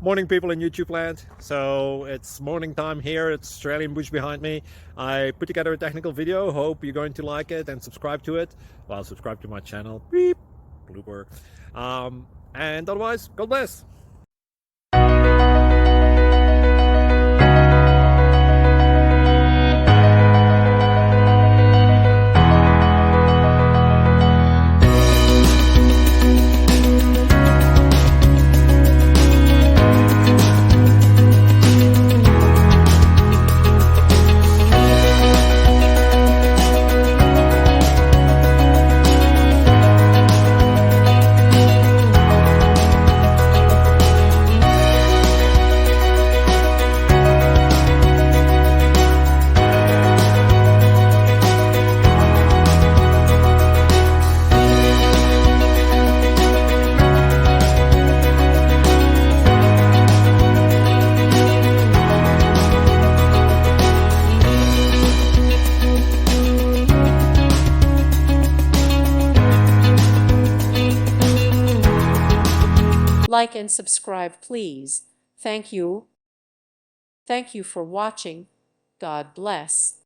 Morning, people in YouTube land. So it's morning time here. It's Australian bush behind me. I put together a technical video. Hope you're going to like it and subscribe to it. Well, subscribe to my channel. Beep, blooper. And otherwise, God bless. Like and subscribe, please. Thank you. Thank you for watching. God bless.